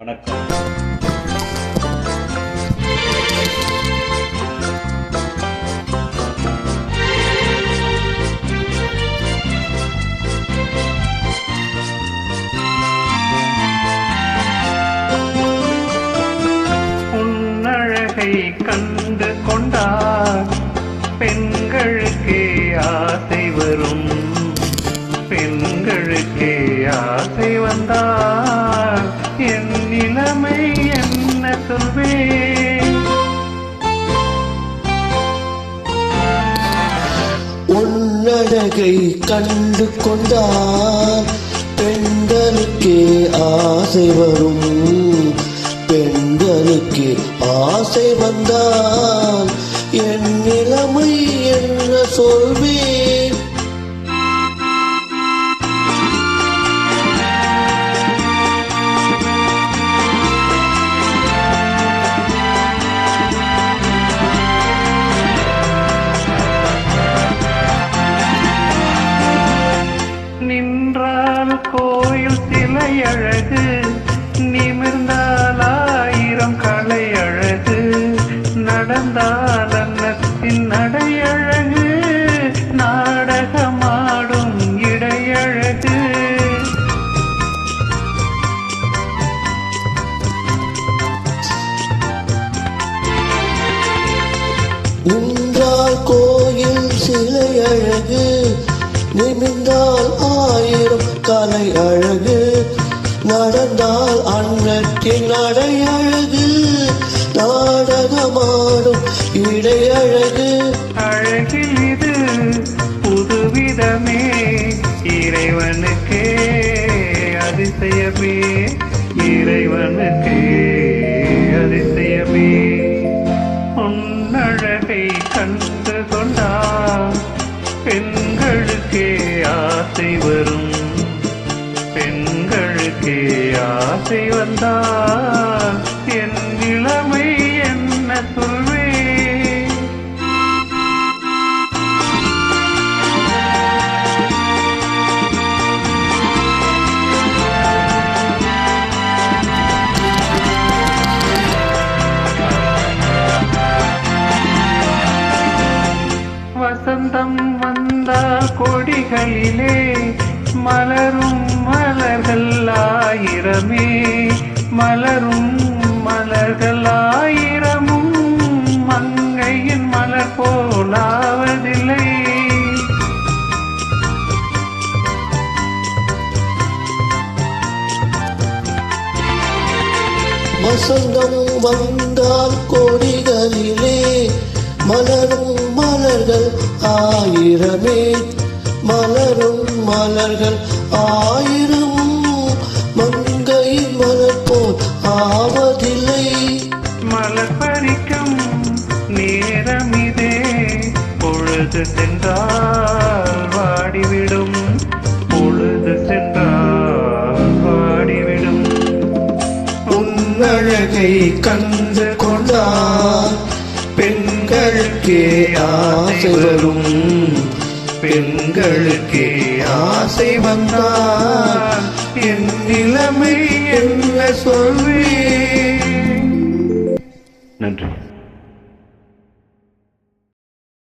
வணக்கம். உன்னழகை கண்டு கொண்டார் பெண்களுக்கே ஆசை வரும், பெண்களுக்கே ஆசை வந்தார் என் நிலைமை என்ன சொல்வேன். உன்னழகை கண்டு கொண்டார் பெண்களுக்கே ஆசை வரும், பெண்களுக்கு ஆசை வந்தால் என் நிலைமை என்ன சொல்வேன். நின்றால் கோயில் சிலை அழகு, நிமிர்ந்தால் ஆயிரம் கலை அழகு, நடந்தால் அன்னத்தின் நடையழகு, நாடகமாடும் இடையழகு. நின்றால் கோயில் சிலை அழகு, நிமிர்ந்தால் ஆயிரம் கலை அழகு, நடந்தால் அன்னத்தின் நடை அழகு, நாடகமாடும் இடை அழகு. அழகில் இது புதுவிதமே, இறைவனுக்கே அதிசயமே, இறைவனுக்கே அதிசயமே. உன்னழகை கண்டு கொண்டார் பெண்களுக்கே ஆசை வரும், பெண்களுக்கே ஆசை வந்தால் என் நிலைமை என்ன சொல்வேன். வசந்தம் வந்தால் கொடிகளிலே மலரும் மலர்கள் ஆயிரமே, மலரும் மலர்கள் ஆயிரமும் மங்கையின் மலர் போலாவதில்லை. வசந்தம் வந்தால் கொடிகளிலே மலரும் மலர்கள் ஆயிரமே, மலரும் மலர்கள் ஆயிரம் மங்கையின் மலர் போல் ஆவதில்லை. மலர் பறிக்கும் நேரம் இதே, பொழுது சென்றால் வாடிவிடும், பொழுது சென்றால் வாடிவிடும். உன்னழகை கண்டு கொண்டார் பெண்களுக்கே ஆசை வரும், பெண்களுக்கே ஆசை வந்தால் என் நிலைமை என்ன சொல்வேன். நன்றி.